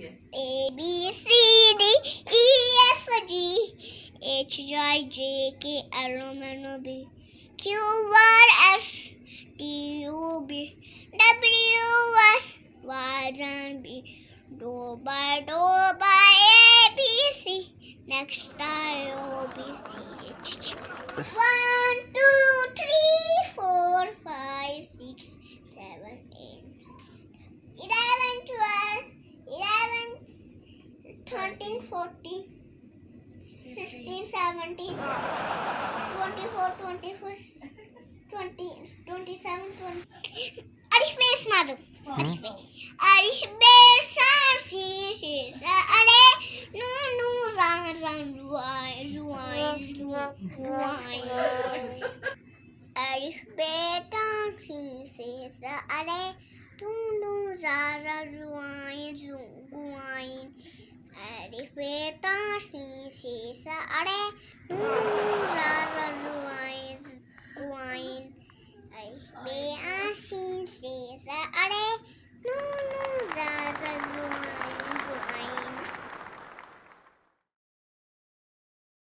A B C D E F G H I J K L M N O P Q R S T U V W X Y and B. Do by A B C. Next I O B C H. 1 2 3 4 5 6 7 8 11 12 11 13 14 16 17 24 25 20 27 20 Arif Bey sınavım. Arif Bey sensiz are nu zan zuay Arif Bey sensiz are nu zuay Arif Bey sensiz are nu